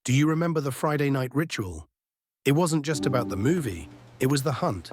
Do you remember the Friday night ritual? It wasn't just about the movie, it was the hunt.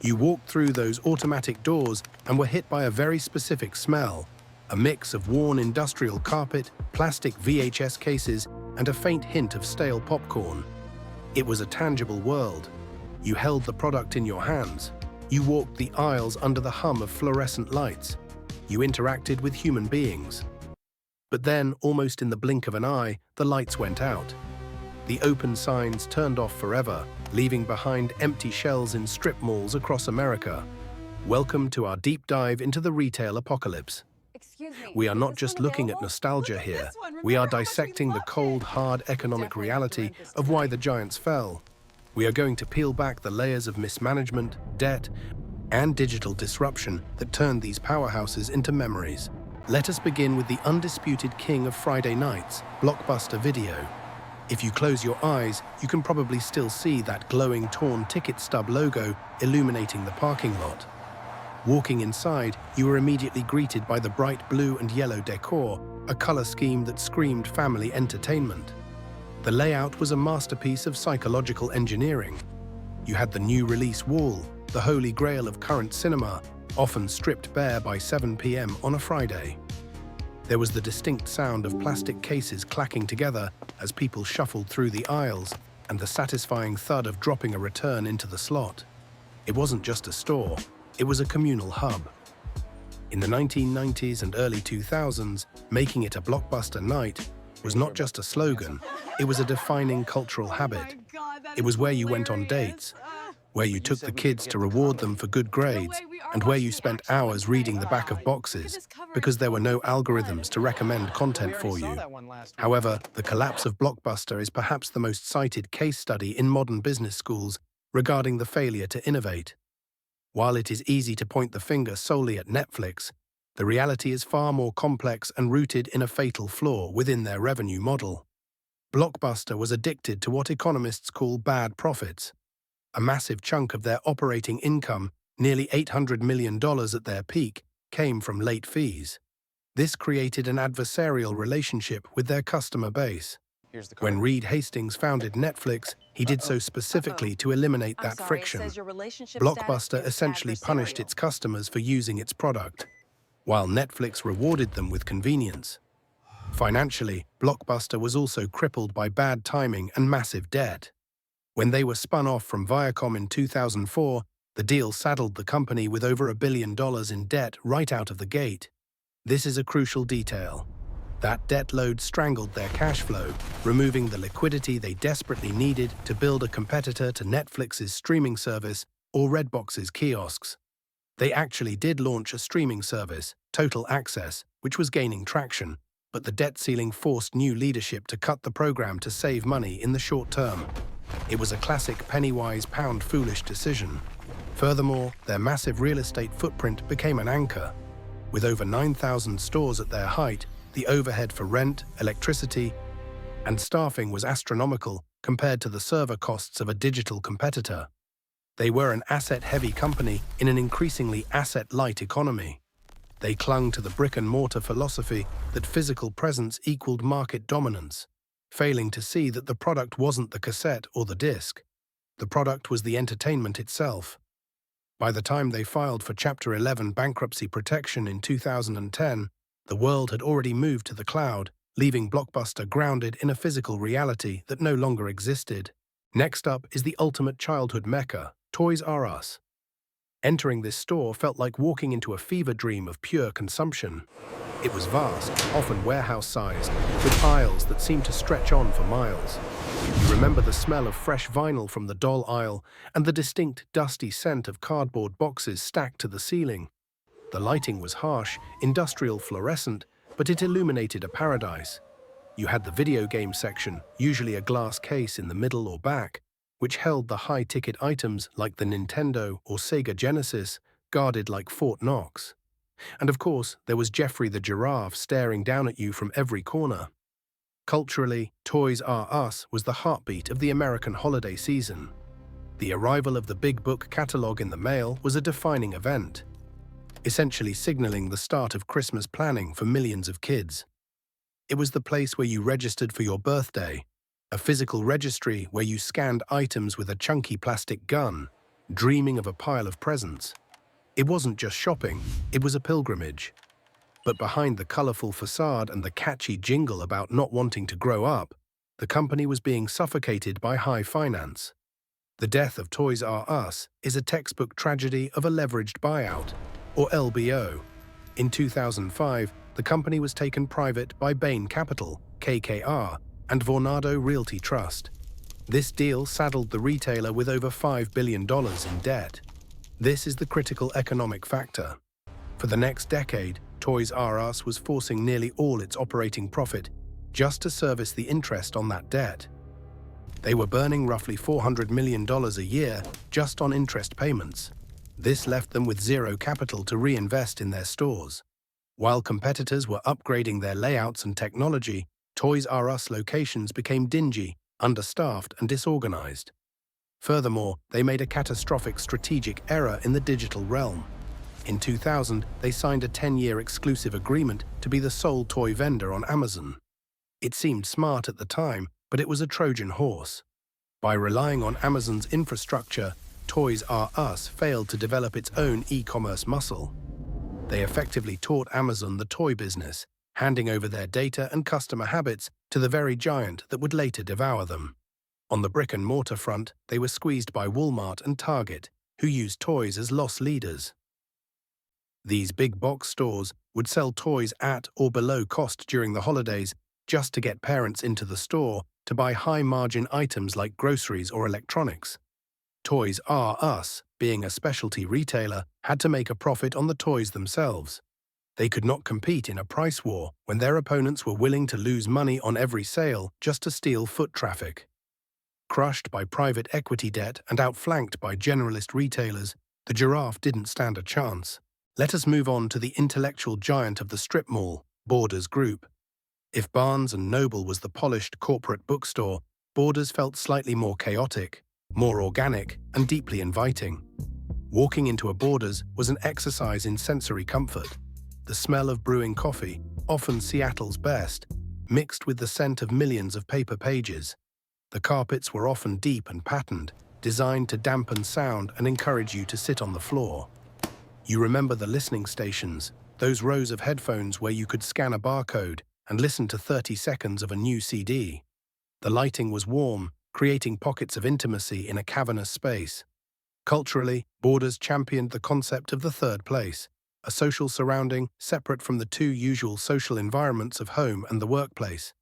You walked through those automatic doors and were hit by a very specific smell, a mix of worn industrial carpet, plastic VHS cases, and a faint hint of stale popcorn. It was a tangible world. You held the product in your hands. You walked the aisles under the hum of fluorescent lights. You interacted with human beings. But then, almost in the blink of an eye, the lights went out. The open signs turned off forever, leaving behind empty shelves in strip malls across America. Welcome to our deep dive into the retail apocalypse. We are not just looking at nostalgia here. We are dissecting the cold, hard economic reality of why the giants fell. We are going to peel back the layers of mismanagement, debt, and digital disruption that turned these powerhouses into memories. Let us begin with the undisputed king of Friday nights, Blockbuster Video. If you close your eyes, you can probably still see that glowing torn ticket stub logo illuminating the parking lot. Walking inside, you were immediately greeted by the bright blue and yellow decor, a color scheme that screamed family entertainment. The layout was a masterpiece of psychological engineering. You had the new release wall, the holy grail of current cinema, often stripped bare by 7 p.m. on a Friday. There was the distinct sound of plastic cases clacking together as people shuffled through the aisles, and the satisfying thud of dropping a return into the slot. It wasn't just a store, it was a communal hub. In the 1990s and early 2000s, making it a Blockbuster night was not just a slogan, it was a defining cultural habit. It was where you went on dates, where you took the kids to reward them for good grades, and where you spent hours reading the back of boxes, because there were no algorithms to recommend content for you. However, the collapse of Blockbuster is perhaps the most cited case study in modern business schools regarding the failure to innovate. While it is easy to point the finger solely at Netflix, the reality is far more complex and rooted in a fatal flaw within their revenue model. Blockbuster was addicted to what economists call bad profits. A massive chunk of their operating income, nearly $800 million at their peak, came from late fees. This created an adversarial relationship with their customer base. When Reed Hastings founded Netflix, he did so specifically to eliminate that friction. Blockbuster essentially punished its customers for using its product, while Netflix rewarded them with convenience. Financially, Blockbuster was also crippled by bad timing and massive debt. When they were spun off from Viacom in 2004, the deal saddled the company with over $1 billion in debt right out of the gate. This is a crucial detail. That debt load strangled their cash flow, removing the liquidity they desperately needed to build a competitor to Netflix's streaming service or Redbox's kiosks. They actually did launch a streaming service, Total Access, which was gaining traction, but the debt ceiling forced new leadership to cut the program to save money in the short term. It was a classic penny-wise, pound-foolish decision. Furthermore, their massive real estate footprint became an anchor. With over 9,000 stores at their height, the overhead for rent, electricity, and staffing was astronomical compared to the server costs of a digital competitor. They were an asset-heavy company in an increasingly asset-light economy. They clung to the brick-and-mortar philosophy that physical presence equaled market dominance, failing to see that the product wasn't the cassette or the disc. The product was the entertainment itself. By the time they filed for Chapter 11 bankruptcy protection in 2010, the world had already moved to the cloud, leaving Blockbuster grounded in a physical reality that no longer existed. Next up is the ultimate childhood mecca, Toys R Us. Entering this store felt like walking into a fever dream of pure consumption. It was vast, often warehouse-sized, with aisles that seemed to stretch on for miles. You remember the smell of fresh vinyl from the doll aisle and the distinct, dusty scent of cardboard boxes stacked to the ceiling. The lighting was harsh, industrial fluorescent, but it illuminated a paradise. You had the video game section, usually a glass case in the middle or back, which held the high-ticket items like the Nintendo or Sega Genesis, guarded like Fort Knox. And of course, there was Jeffrey the giraffe staring down at you from every corner. Culturally, Toys R Us was the heartbeat of the American holiday season. The arrival of the big book catalog in the mail was a defining event, essentially signaling the start of Christmas planning for millions of kids. It was the place where you registered for your birthday, A physical registry where you scanned items with a chunky plastic gun, dreaming of a pile of presents. It wasn't just shopping, it was a pilgrimage. But behind the colorful facade and the catchy jingle about not wanting to grow up, the company was being suffocated by high finance. The death of Toys R Us is a textbook tragedy of a leveraged buyout, or LBO. In 2005, the company was taken private by Bain Capital, KKR, and Vornado Realty Trust. This deal saddled the retailer with over $5 billion in debt. This is the critical economic factor. For the next decade, Toys R Us was forcing nearly all its operating profit just to service the interest on that debt. They were burning roughly $400 million a year just on interest payments. This left them with zero capital to reinvest in their stores. While competitors were upgrading their layouts and technology, Toys R Us locations became dingy, understaffed, and disorganized. Furthermore, they made a catastrophic strategic error in the digital realm. In 2000, they signed a 10-year exclusive agreement to be the sole toy vendor on Amazon. It seemed smart at the time, but it was a Trojan horse. By relying on Amazon's infrastructure, Toys R Us failed to develop its own e-commerce muscle. They effectively taught Amazon the toy business, handing over their data and customer habits to the very giant that would later devour them. On the brick-and-mortar front, they were squeezed by Walmart and Target, who used toys as loss leaders. These big-box stores would sell toys at or below cost during the holidays just to get parents into the store to buy high-margin items like groceries or electronics. Toys R Us, being a specialty retailer, had to make a profit on the toys themselves. They could not compete in a price war when their opponents were willing to lose money on every sale just to steal foot traffic. Crushed by private equity debt and outflanked by generalist retailers, the giraffe didn't stand a chance. Let us move on to the intellectual giant of the strip mall, Borders Group. If Barnes & Noble was the polished corporate bookstore, Borders felt slightly more chaotic, more organic, and deeply inviting. Walking into a Borders was an exercise in sensory comfort. The smell of brewing coffee, often Seattle's best, mixed with the scent of millions of paper pages. The carpets were often deep and patterned, designed to dampen sound and encourage you to sit on the floor. You remember the listening stations, those rows of headphones where you could scan a barcode and listen to 30 seconds of a new CD. The lighting was warm, creating pockets of intimacy in a cavernous space. Culturally, Borders championed the concept of the third place, a social surrounding separate from the two usual social environments of home and the workplace.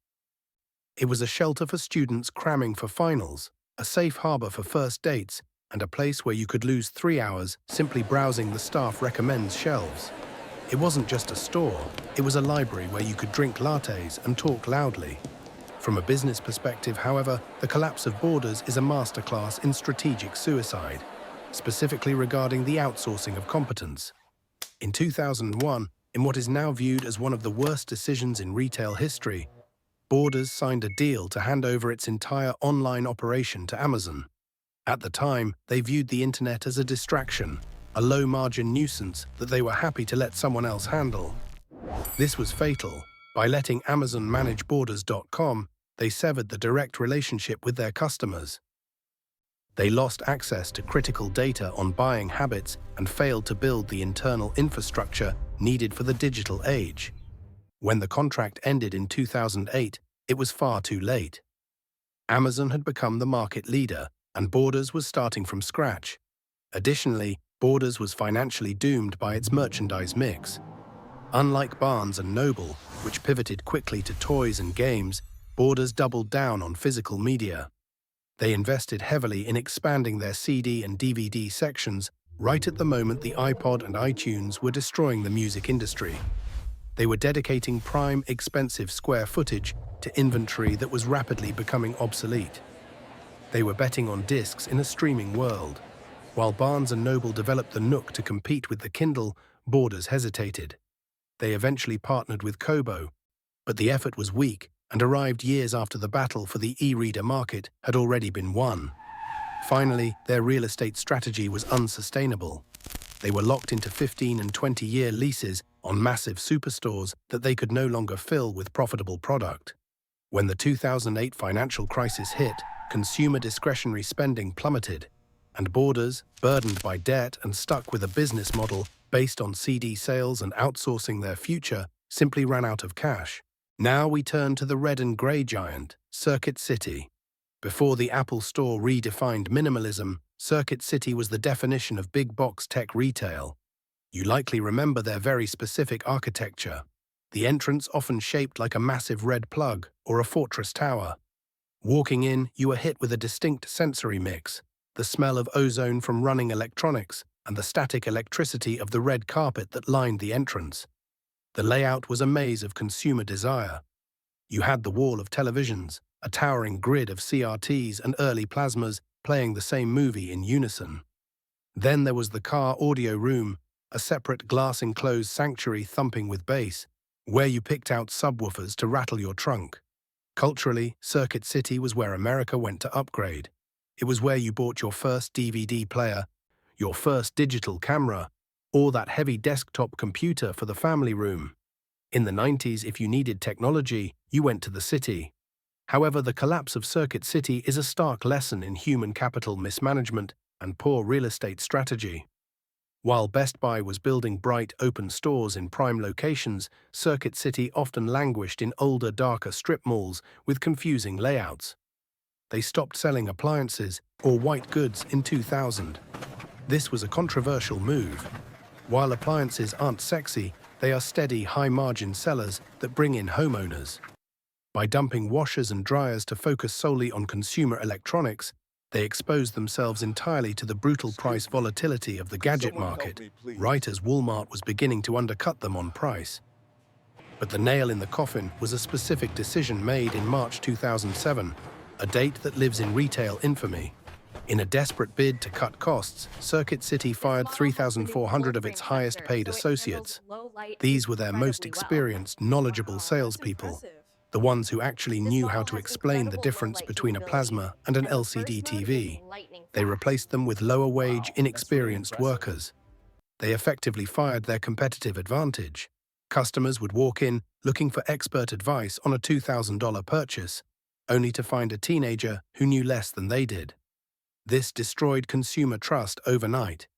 It was a shelter for students cramming for finals, a safe harbor for first dates, and a place where you could lose 3 hours simply browsing the staff recommends shelves. It wasn't just a store, it was a library where you could drink lattes and talk loudly. From a business perspective, however, the collapse of Borders is a masterclass in strategic suicide, specifically regarding the outsourcing of competence. In 2001, in what is now viewed as one of the worst decisions in retail history, Borders signed a deal to hand over its entire online operation to Amazon. At the time, they viewed the internet as a distraction, a low-margin nuisance that they were happy to let someone else handle. This was fatal. By letting Amazon manage Borders.com, they severed the direct relationship with their customers. They lost access to critical data on buying habits and failed to build the internal infrastructure needed for the digital age. When the contract ended in 2008, it was far too late. Amazon had become the market leader, and Borders was starting from scratch. Additionally, Borders was financially doomed by its merchandise mix. Unlike Barnes & Noble, which pivoted quickly to toys and games, Borders doubled down on physical media. They invested heavily in expanding their CD and DVD sections right at the moment the iPod and iTunes were destroying the music industry. They were dedicating prime, expensive square footage to inventory that was rapidly becoming obsolete. They were betting on discs in a streaming world. While Barnes & Noble developed the Nook to compete with the Kindle, Borders hesitated. They eventually partnered with Kobo, but the effort was weak and arrived years after the battle for the e-reader market had already been won. Finally, their real estate strategy was unsustainable. They were locked into 15- and 20-year leases on massive superstores that they could no longer fill with profitable product. When the 2008 financial crisis hit, consumer discretionary spending plummeted, and boarders, burdened by debt and stuck with a business model based on CD sales and outsourcing their future, simply ran out of cash. Now we turn to the red and grey giant, Circuit City. Before the Apple Store redefined minimalism, Circuit City was the definition of big box tech retail. You likely remember their very specific architecture. The entrance often shaped like a massive red plug or a fortress tower. Walking in, you were hit with a distinct sensory mix: the smell of ozone from running electronics and the static electricity of the red carpet that lined the entrance. The layout was a maze of consumer desire. You had the wall of televisions, a towering grid of CRTs and early plasmas playing the same movie in unison. Then there was the car audio room, a separate glass-enclosed sanctuary thumping with bass, where you picked out subwoofers to rattle your trunk. Culturally, Circuit City was where America went to upgrade. It was where you bought your first DVD player, your first digital camera, or that heavy desktop computer for the family room. In the 90s, if you needed technology, you went to the city. However, the collapse of Circuit City is a stark lesson in human capital mismanagement and poor real estate strategy. While Best Buy was building bright, open stores in prime locations, Circuit City often languished in older, darker strip malls with confusing layouts. They stopped selling appliances or white goods in 2000. This was a controversial move. While appliances aren't sexy, they are steady, high-margin sellers that bring in homeowners. By dumping washers and dryers to focus solely on consumer electronics, they exposed themselves entirely to the brutal price volatility of the gadget market, right as Walmart was beginning to undercut them on price. But the nail in the coffin was a specific decision made in March 2007, a date that lives in retail infamy. In a desperate bid to cut costs, Circuit City fired 3,400 of its highest-paid associates. These were their most experienced, knowledgeable salespeople, the ones who actually knew how to explain the difference between a plasma and an LCD TV. They replaced them with lower-wage, inexperienced workers. They effectively fired their competitive advantage. Customers would walk in looking for expert advice on a $2,000 purchase, only to find a teenager who knew less than they did. This destroyed consumer trust overnight.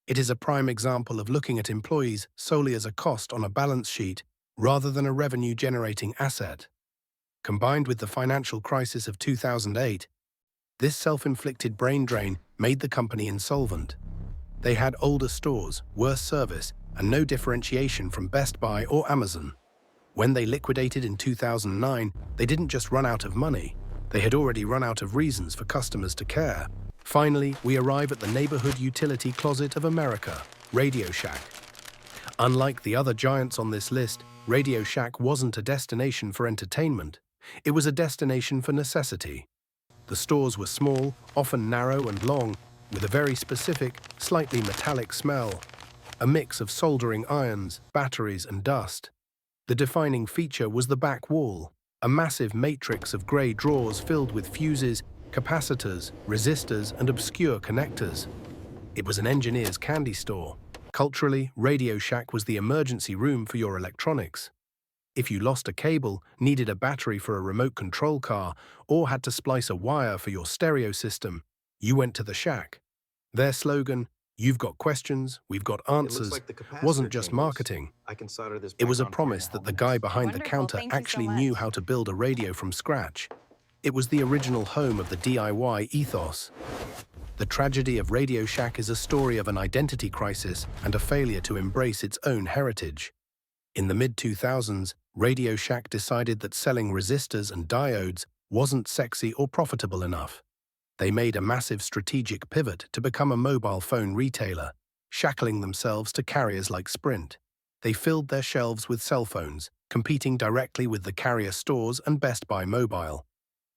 It is a prime example of looking at employees solely as a cost on a balance sheet rather than a revenue-generating asset. Combined with the financial crisis of 2008, this self-inflicted brain drain made the company insolvent. They had older stores, worse service, and no differentiation from Best Buy or Amazon. When they liquidated in 2009, they didn't just run out of money. They had already run out of reasons for customers to care. Finally, we arrive at the neighborhood utility closet of America, RadioShack. Unlike the other giants on this list, RadioShack wasn't a destination for entertainment. It was a destination for necessity. The stores were small, often narrow and long, with a very specific, slightly metallic smell, a mix of soldering irons, batteries, and dust. The defining feature was the back wall, a massive matrix of grey drawers filled with fuses, capacitors, resistors, and obscure connectors. It was an engineer's candy store. Culturally, RadioShack was the emergency room for your electronics. If you lost a cable, needed a battery for a remote control car, or had to splice a wire for your stereo system, you went to the shack. Their slogan, "You've got questions, we've got answers," wasn't just marketing. It was a promise that the guy behind the counter actually knew how to build a radio from scratch. It was the original home of the DIY ethos. The tragedy of RadioShack is a story of an identity crisis and a failure to embrace its own heritage. In the mid-2000s, RadioShack decided that selling resistors and diodes wasn't sexy or profitable enough. They made a massive strategic pivot to become a mobile phone retailer, shackling themselves to carriers like Sprint. They filled their shelves with cell phones, competing directly with the carrier stores and Best Buy Mobile.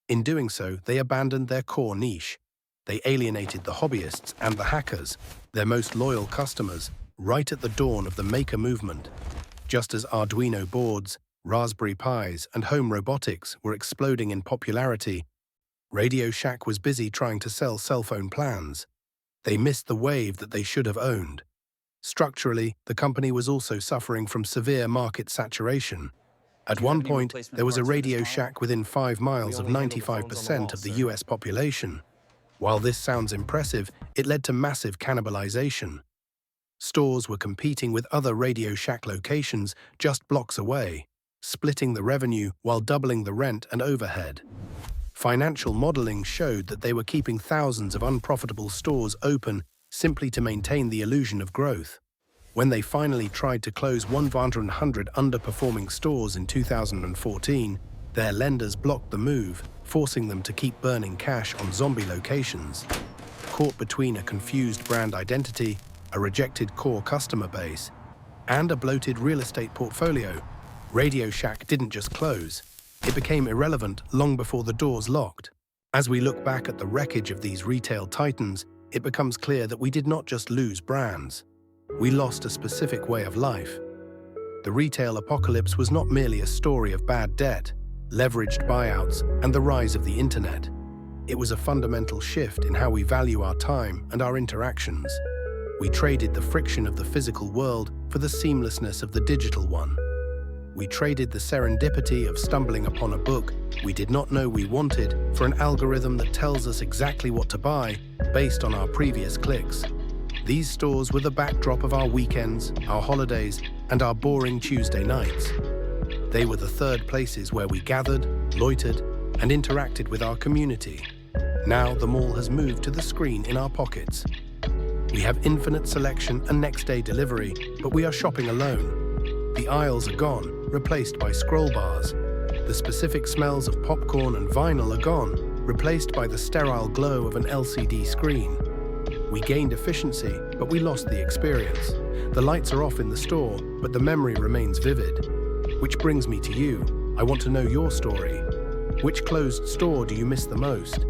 In doing so, they abandoned their core niche. They alienated the hobbyists and the hackers, their most loyal customers, right at the dawn of the maker movement. Just as Arduino boards, Raspberry Pis, and home robotics were exploding in popularity, RadioShack was busy trying to sell cell phone plans. They missed the wave that they should have owned. Structurally, the company was also suffering from severe market saturation. At one point, there was a Radio Shack within 5 miles of 95% of the US population. While this sounds impressive, it led to massive cannibalization. Stores were competing with other Radio Shack locations just blocks away, splitting the revenue while doubling the rent and overhead. Financial modeling showed that they were keeping thousands of unprofitable stores open simply to maintain the illusion of growth. When they finally tried to close 100 underperforming stores in 2014, their lenders blocked the move, forcing them to keep burning cash on zombie locations. Caught between a confused brand identity, a rejected core customer base, and a bloated real estate portfolio, Radio Shack didn't just close. It became irrelevant long before the doors locked. As we look back at the wreckage of these retail titans, it becomes clear that we did not just lose brands. We lost a specific way of life. The retail apocalypse was not merely a story of bad debt, leveraged buyouts, and the rise of the internet. It was a fundamental shift in how we value our time and our interactions. We traded the friction of the physical world for the seamlessness of the digital one. We traded the serendipity of stumbling upon a book we did not know we wanted for an algorithm that tells us exactly what to buy based on our previous clicks. These stores were the backdrop of our weekends, our holidays, and our boring Tuesday nights. They were the third places where we gathered, loitered, and interacted with our community. Now the mall has moved to the screen in our pockets. We have infinite selection and next-day delivery, but we are shopping alone. The aisles are gone, replaced by scroll bars. The specific smells of popcorn and vinyl are gone, replaced by the sterile glow of an LCD screen. We gained efficiency, but we lost the experience. The lights are off in the store, but the memory remains vivid. Which brings me to you. I want to know your story. Which closed store do you miss the most?